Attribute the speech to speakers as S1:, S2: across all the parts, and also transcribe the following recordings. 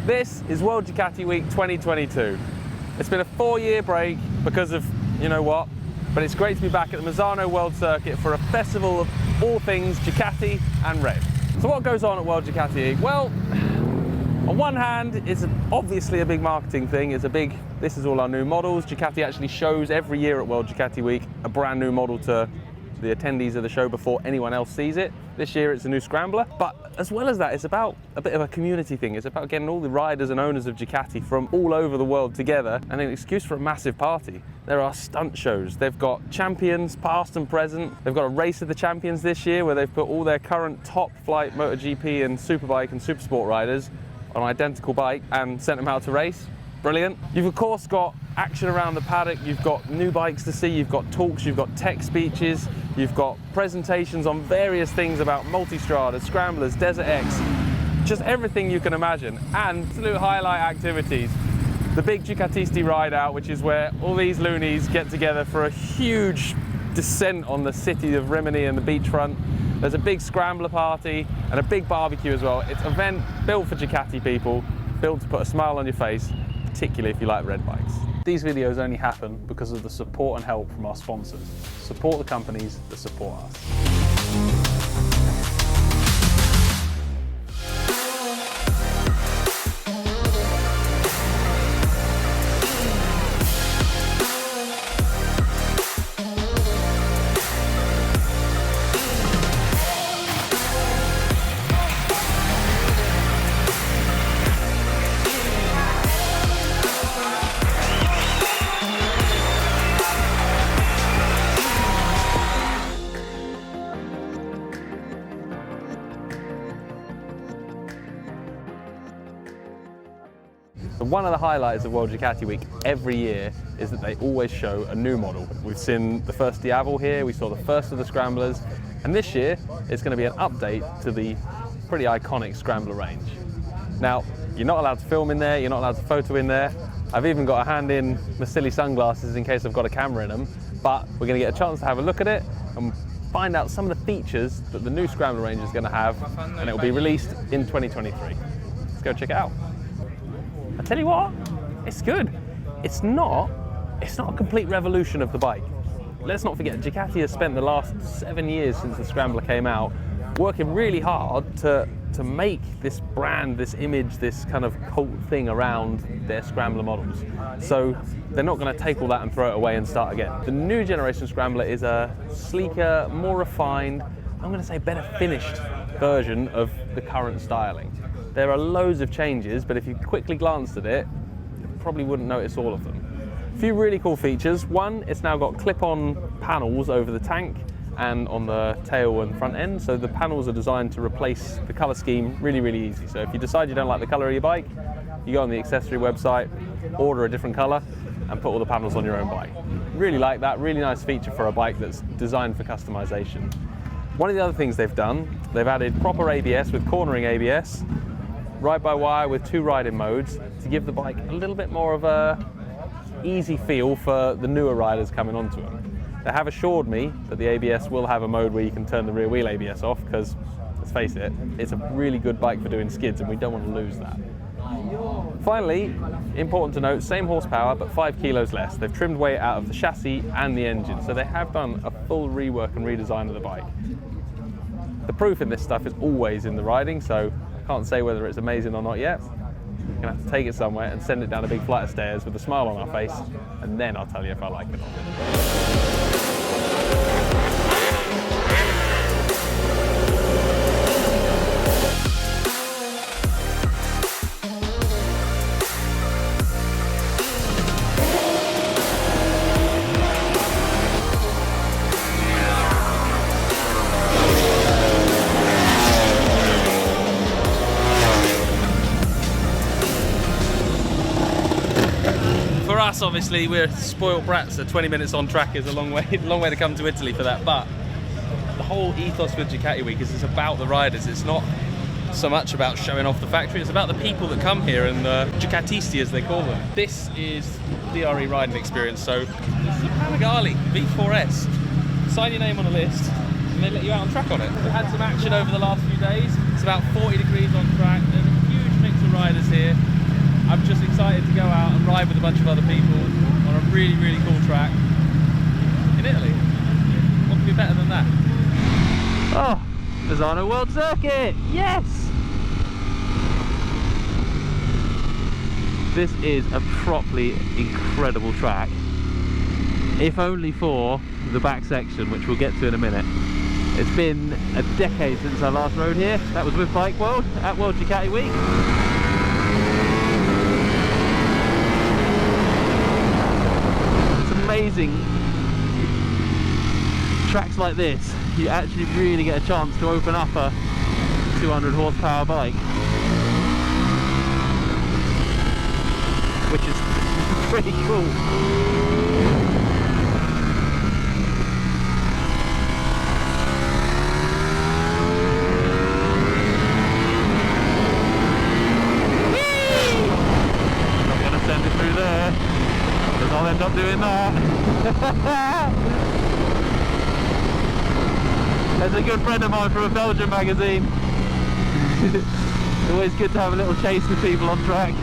S1: This is World Ducati Week 2022. It's been a 4-year break because of you know what, but it's great to be back at the Misano World Circuit for a festival of all things Ducati and Red. So what goes on at World Ducati Week? Well, on one hand, it's obviously a big marketing thing. This is all our new models. Ducati actually shows every year at World Ducati Week a brand new model to the attendees of the show before anyone else sees it. This year it's a new Scrambler, but as well as that, it's about a bit of a community thing. It's about getting all the riders and owners of Ducati from all over the world together and an excuse for a massive party. There are stunt shows. They've got champions, past and present. They've got a race of the champions this year where they've put all their current top flight MotoGP and Superbike and Supersport riders on an identical bike and sent them out to race. Brilliant. You've of course got action around the paddock, you've got new bikes to see, you've got talks, you've got tech speeches, you've got presentations on various things about multistrada, scramblers, Desert X, just everything you can imagine. And absolute highlight activities. The big Ducatisti ride out, which is where all these loonies get together for a huge descent on the city of Rimini and the beachfront. There's a big scrambler party and a big barbecue as well. It's an event built for Ducati people, built to put a smile on your face, particularly if you like red bikes.
S2: These videos only happen because of the support and help from our sponsors. Support the companies that support us.
S1: So one of the highlights of World Ducati Week every year is that they always show a new model. We've seen the first Diavel here, we saw the first of the Scramblers, and this year it's going to be an update to the pretty iconic Scrambler range. Now, you're not allowed to film in there, you're not allowed to photo in there. I've even got a hand in my silly sunglasses in case I've got a camera in them, but we're going to get a chance to have a look at it and find out some of the features that the new Scrambler range is going to have, and it will be released in 2023. Let's go check it out. I tell you what, it's good. It's not a complete revolution of the bike. Let's not forget, Ducati has spent the last 7 years since the Scrambler came out working really hard to make this brand, this image, this kind of cult thing around their Scrambler models. So they're not going to take all that and throw it away and start again. The new generation Scrambler is a sleeker, more refined, I'm going to say better finished version of the current styling. There are loads of changes, but if you quickly glanced at it, you probably wouldn't notice all of them. A few really cool features. One, it's now got clip-on panels over the tank and on the tail and front end, so the panels are designed to replace the colour scheme really, really easy. So if you decide you don't like the colour of your bike, you go on the accessory website, order a different colour, and put all the panels on your own bike. Really like that, really nice feature for a bike that's designed for customisation. One of the other things they've done, they've added proper ABS with cornering ABS, ride-by-wire with 2 riding modes to give the bike a little bit more of a easy feel for the newer riders coming onto them. They have assured me that the ABS will have a mode where you can turn the rear wheel ABS off because, let's face it, it's a really good bike for doing skids and we don't want to lose that. Finally, important to note, same horsepower but 5 kilos less. They've trimmed weight out of the chassis and the engine, so they have done a full rework and redesign of the bike. The proof in this stuff is always in the riding, so can't say whether it's amazing or not yet. We're gonna have to take it somewhere and send it down a big flight of stairs with a smile on our face, and then I'll tell you if I like it or not. For us, obviously, we're spoiled brats, so 20 minutes on track is a long way to come to Italy for that, but the whole ethos with Ducati Week is it's about the riders. It's not so much about showing off the factory, it's about the people that come here and the Ducatisti as they call them. This is DRE riding experience, so this is a Panigale V4S. Sign your name on a list and they let you out on track on it. We've had some action over the last few days. It's about 40 degrees on track, there's a huge mix of riders here. ride with a bunch of other people on a really, really cool track in Italy. What could be better than that? Oh, Misano World Circuit, yes! This is a properly incredible track, if only for the back section, which we'll get to in a minute. It's been a decade since I last rode here. That was with Bike World at World Ducati Week. It's amazing. Tracks like this, you actually really get a chance to open up a 200 horsepower bike, which is pretty cool. Not gonna send it through there, because I'll end up doing that. There's a good friend of mine from a Belgian magazine. It's always good to have a little chase with people on track.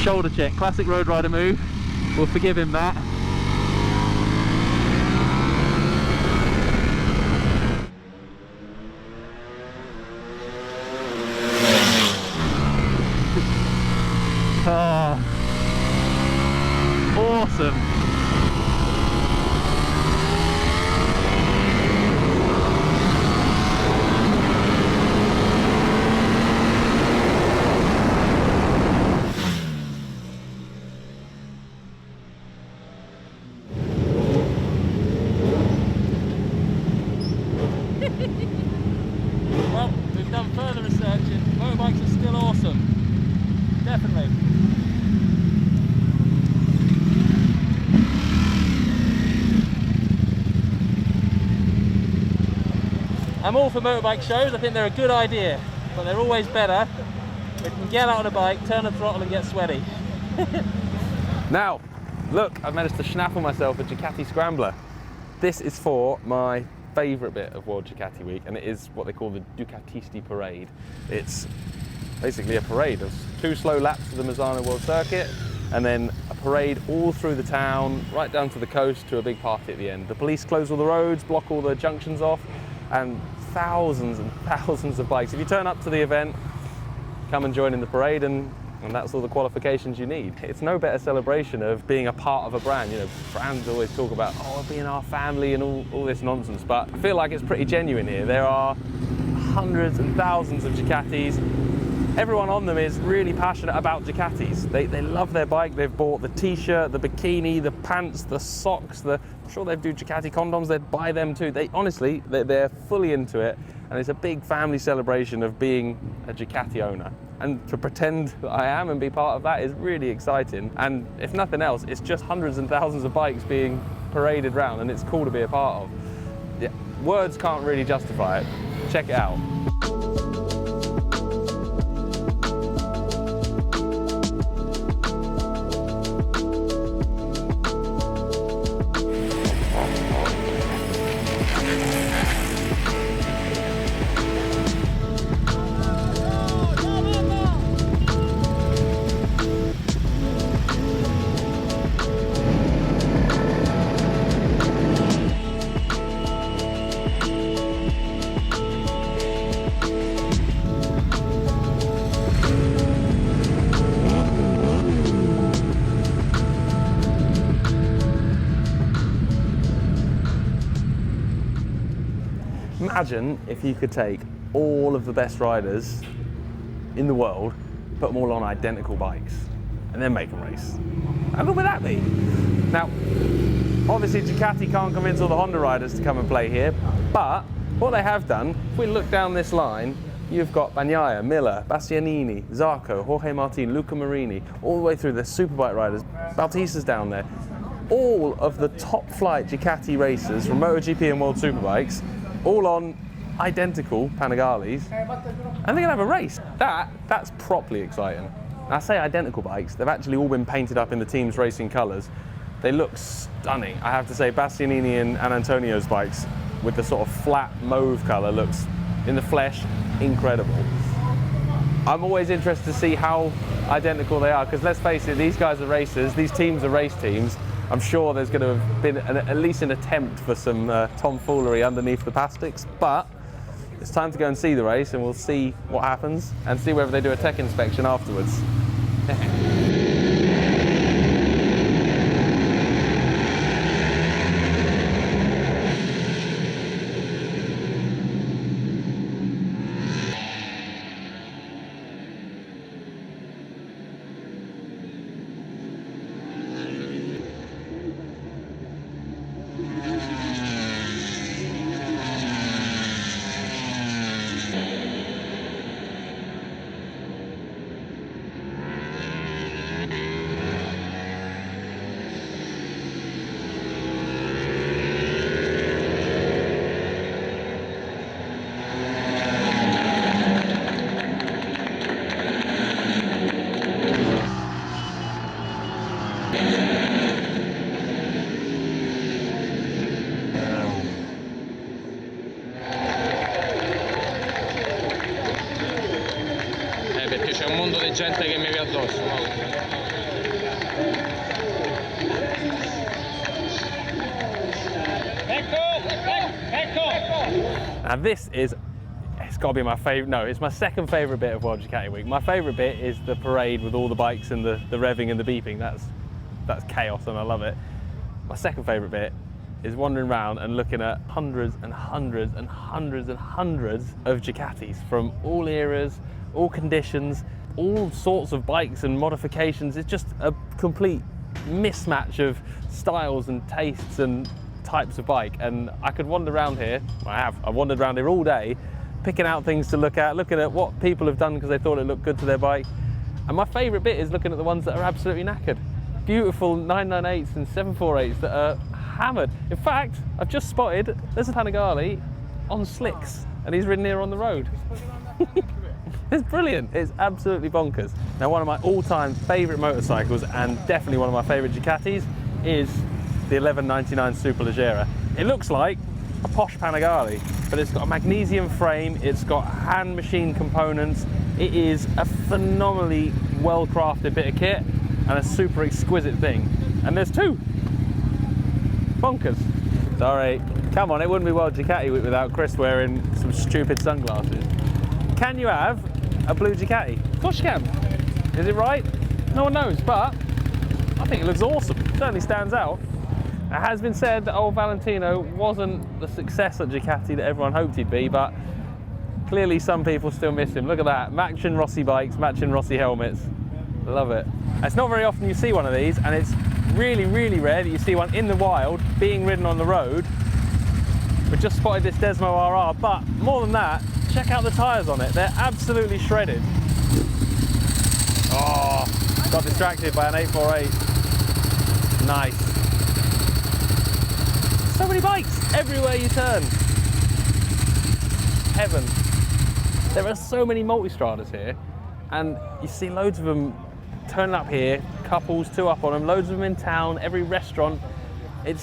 S1: Shoulder check, classic road rider move. We'll forgive him that. Oh, awesome. Well, we've done further research and motorbikes are still awesome. Definitely. I'm all for motorbike shows. I think they're a good idea, but they're always better if you can get out on a bike, turn the throttle and get sweaty. Now, look, I've managed to schnaffle myself a Ducati Scrambler. This is for my favourite bit of World Ducati Week, and it is what they call the Ducatisti Parade. It's basically a parade of 2 slow laps of the Misano World Circuit, and then a parade all through the town, right down to the coast, to a big party at the end. The police close all the roads, block all the junctions off, and thousands and thousands of bikes. If you turn up to the event, come and join in the parade, and that's all the qualifications you need. It's no better celebration of being a part of a brand. You know, brands always talk about, oh, being our family and all this nonsense, but I feel like it's pretty genuine here. There are hundreds and thousands of Ducatis. Everyone on them is really passionate about Ducatis. They love their bike. They've bought the t-shirt, the bikini, the pants, the socks, I'm sure they do Ducati condoms, they'd buy them too. They're fully into it, and it's a big family celebration of being a Ducati owner. And to pretend that I am and be part of that is really exciting. And if nothing else, it's just hundreds and thousands of bikes being paraded around, and it's cool to be a part of. Yeah, words can't really justify it. Check it out. Imagine if you could take all of the best riders in the world, put them all on identical bikes, and then make them race. How good would that be? Now, obviously Ducati can't convince all the Honda riders to come and play here, but what they have done, if we look down this line, you've got Bagnaia, Miller, Bastianini, Zarco, Jorge Martin, Luca Marini, all the way through the superbike riders. Bautista's down there. All of the top flight Ducati racers from MotoGP and World Superbikes, all on identical Panigales, and they're gonna have a race. That's properly exciting. And I say identical bikes, they've actually all been painted up in the team's racing colours. They look stunning. I have to say, Bastianini and Antonio's bikes with the sort of flat mauve colour looks, in the flesh, incredible. I'm always interested to see how identical they are, because let's face it, these guys are racers, these teams are race teams. I'm sure there's going to have been at least an attempt for some tomfoolery underneath the plastics, but it's time to go and see the race, and we'll see what happens and see whether they do a tech inspection afterwards.
S3: Perché c'è un mondo di gente che mi viene addosso.
S1: Now this is, it's got to be my favourite, no, it's my second favourite bit of World Ducati Week. My favourite bit is the parade with all the bikes and the revving and the beeping. That's chaos and I love it. My second favourite bit is wandering around and looking at hundreds and hundreds and hundreds and hundreds of Ducatis from all eras, all conditions, all sorts of bikes and modifications. It's just a complete mismatch of styles and tastes and types of bike, and I could wander around here. I've wandered around here all day picking out things to look at, looking at what people have done because they thought it looked good to their bike. And my favourite bit is looking at the ones that are absolutely knackered. Beautiful 998s and 748s that are hammered. In fact, I've just spotted there's a Panigale on slicks and he's ridden here on the road. It's brilliant, it's absolutely bonkers. Now, one of my all-time favourite motorcycles, and definitely one of my favourite Ducatis, is the 1199 Superleggera. It looks like a posh Panigale, but it's got a magnesium frame, it's got hand machine components, it is a phenomenally well-crafted bit of kit and a super exquisite thing. And there's two. Bonkers. Sorry, come on, it wouldn't be World Ducati Week without Chris wearing some stupid sunglasses. Can you have a blue Ducati? Of course you can. Is it right? No one knows, but I think it looks awesome. It certainly stands out. It has been said that old Valentino wasn't the success at Ducati that everyone hoped he'd be, but clearly some people still miss him. Look at that, matching Rossi bikes, matching Rossi helmets. Love it. It's not very often you see one of these, and it's really, really rare that you see one in the wild being ridden on the road. We've just spotted this Desmo RR, but more than that, check out the tyres on it. They're absolutely shredded. Oh, got distracted by an 848. Nice. So many bikes everywhere you turn. Heaven. There are so many multistradas here, and you see loads of them turning up here, couples, two up on them, loads of them in town, every restaurant. It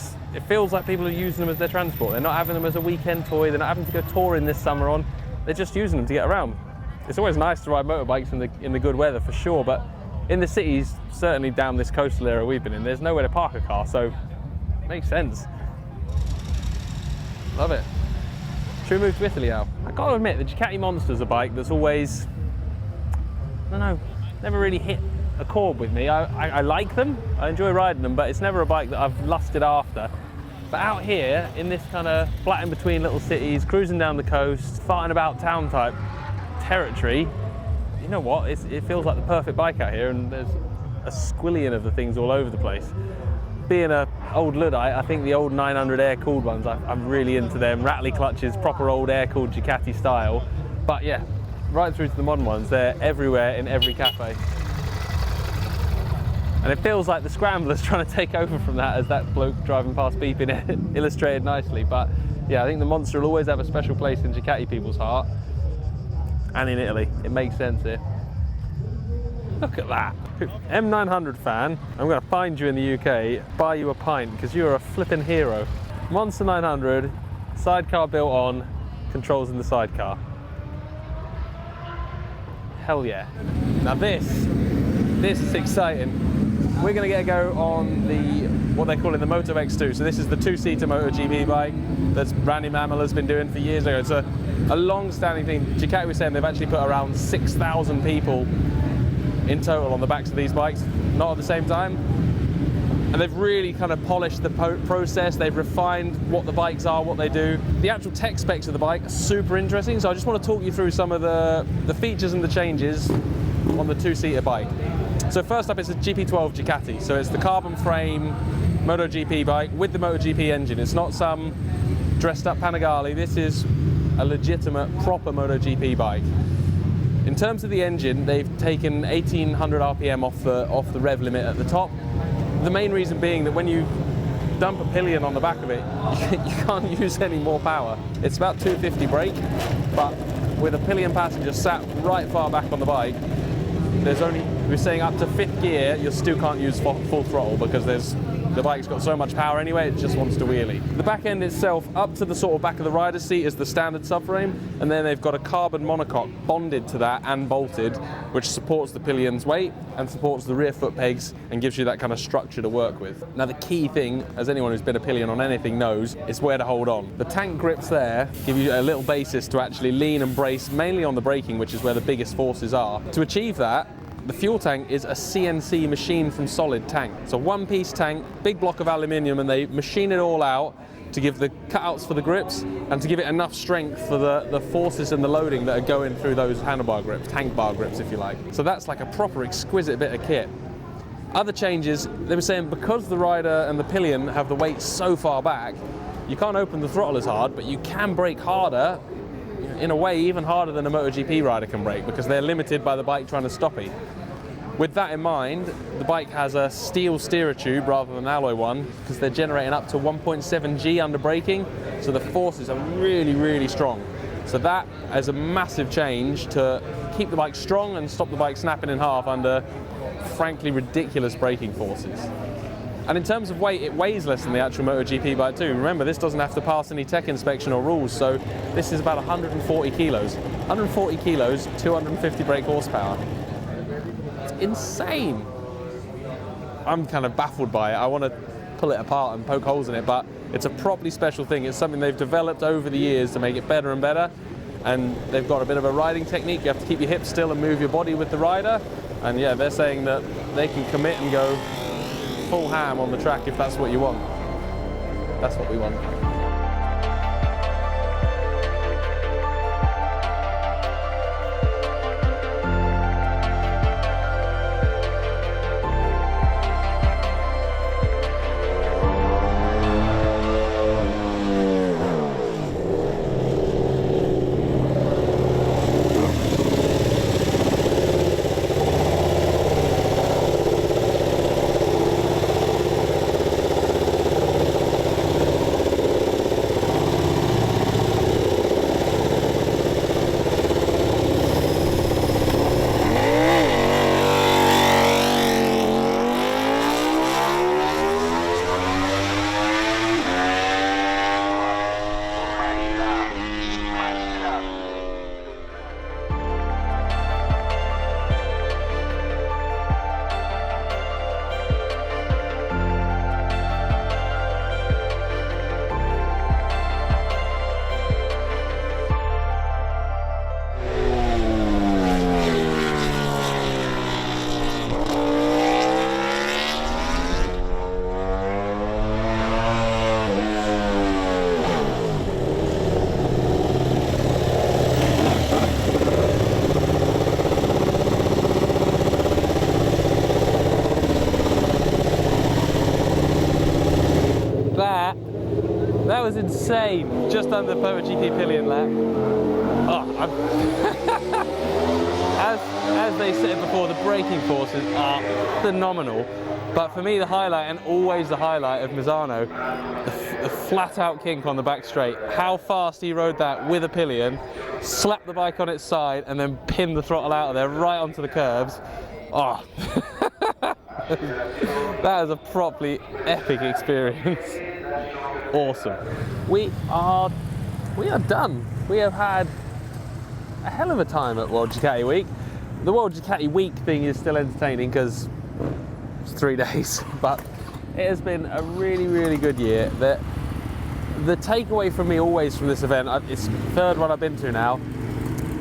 S1: feels like people are using them as their transport. They're not having them as a weekend toy, they're not having to go touring this summer on, they're just using them to get around. It's always nice to ride motorbikes in the good weather for sure, but in the cities, certainly down this coastal area we've been in, there's nowhere to park a car, so it makes sense. Love it. Should we move to Italy now? I gotta admit, the Ducati Monster's a bike that's always, I don't know, never really hit a chord with me. I like them, I enjoy riding them, but it's never a bike that I've lusted after. But out here, in this kind of flat in between little cities, cruising down the coast, farting about town type territory, you know what, it feels like the perfect bike out here, and there's a squillion of the things all over the place. Being an old Luddite, I think the old 900 air-cooled ones, I'm really into them. Rattly clutches, proper old air-cooled Ducati style. But yeah, right through to the modern ones, they're everywhere in every cafe. And it feels like the Scrambler's trying to take over from that, as that bloke driving past beeping it illustrated nicely. But yeah, I think the Monster will always have a special place in Ducati people's heart. And in Italy, it makes sense here. Look at that. M900 fan, I'm going to find you in the UK, buy you a pint, because you're a flipping hero. Monster 900, sidecar built on, controls in the sidecar. Hell yeah. Now this is exciting. We're going to get a go on the, what they're calling the Moto X2. So this is the two-seater MotoGP bike that Randy Mamela's been doing for years ago. It's a long-standing thing. Ducati was saying they've actually put around 6,000 people in total on the backs of these bikes, not at the same time. And they've really kind of polished the process. They've refined what the bikes are, what they do. The actual tech specs of the bike are super interesting. So I just want to talk you through some of the features and the changes on the two-seater bike. So first up, it's a GP12 Ducati. So it's the carbon frame MotoGP bike with the MotoGP engine. It's not some dressed up Panigale. This is a legitimate, proper MotoGP bike. In terms of the engine, they've taken 1800 RPM off the rev limit at the top. The main reason being that when you dump a pillion on the back of it, you can't use any more power. It's about 250 brake, but with a pillion passenger sat right far back on the bike, there's only, we're saying up to 5th gear, you still can't use full throttle because the bike's got so much power anyway, it just wants to wheelie. The back end itself, up to the sort of back of the rider's seat, is the standard subframe, and then they've got a carbon monocoque bonded to that and bolted, which supports the pillion's weight and supports the rear foot pegs and gives you that kind of structure to work with. Now the key thing, as anyone who's been a pillion on anything knows, is where to hold on. The tank grips there give you a little basis to actually lean and brace, mainly on the braking, which is where the biggest forces are. To achieve that, the fuel tank is a CNC machine from solid tank. It's a one-piece tank, big block of aluminium, and they machine it all out to give the cutouts for the grips and to give it enough strength for the forces and the loading that are going through those handlebar grips, tank bar grips if you like. So that's like a proper exquisite bit of kit. Other changes, they were saying because the rider and the pillion have the weight so far back, you can't open the throttle as hard, but you can brake harder, in a way even harder than a MotoGP rider can brake because they're limited by the bike trying to stop it. With that in mind, the bike has a steel steerer tube rather than an alloy one because they're generating up to 1.7 G under braking, so the forces are really, really strong. So that is a massive change to keep the bike strong and stop the bike snapping in half under frankly ridiculous braking forces. And in terms of weight, it weighs less than the actual MotoGP bike too. Remember, this doesn't have to pass any tech inspection or rules, so this is about 140 kilos. 140 kilos, 250 brake horsepower. It's insane. I'm kind of baffled by it. I want to pull it apart and poke holes in it, but it's a properly special thing. It's something they've developed over the years to make it better and better, and they've got a bit of a riding technique. You have to keep your hips still and move your body with the rider, and yeah, they're saying that they can commit and go full ham on the track if that's what you want. That's what we want. That was insane. Just under the MotoGP pillion lap. Oh, as they said before, the braking forces are phenomenal. But for me, the highlight, and always the highlight of Misano, the flat out kink on the back straight. How fast he rode that with a pillion, slapped the bike on its side, and then pinned the throttle out of there right onto the curbs. Oh, that is a properly epic experience. Awesome. We are done. We have had a hell of a time at World Ducati Week. The World Ducati week thing is still entertaining because it's 3 days, but it has been a really, really good year. The takeaway for me always from this event, it's the third one I've been to now.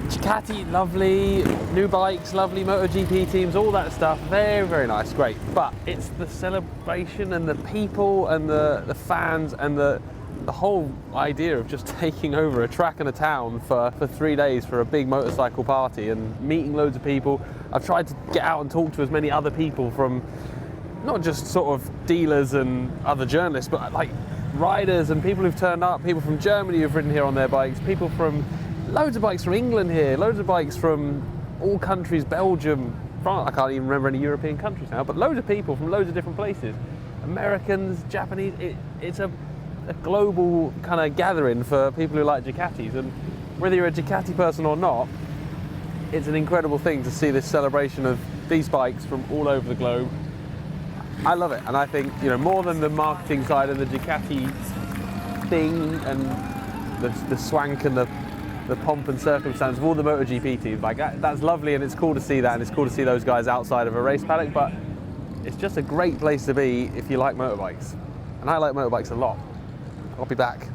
S1: Ducati, lovely, new bikes, lovely MotoGP teams, all that stuff, very, very nice, great. But it's the celebration and the people and the fans and the whole idea of just taking over a track and a town for 3 days for a big motorcycle party and meeting loads of people. I've tried to get out and talk to as many other people from, not just sort of dealers and other journalists, but like riders and people who've turned up, people from Germany who've ridden here on their bikes, people from loads of bikes from England here, loads of bikes from all countries, Belgium, France, I can't even remember any European countries now, but loads of people from loads of different places, Americans, Japanese. It's a global kind of gathering for people who like Ducatis, and whether you're a Ducati person or not, it's an incredible thing to see this celebration of these bikes from all over the globe. I love it, and I think, you know, more than the marketing side and the Ducati thing and the swank and the pomp and circumstance of all the MotoGP teams, like that's lovely and it's cool to see that, and it's cool to see those guys outside of a race paddock, but it's just a great place to be if you like motorbikes, and I like motorbikes a lot. I'll be back.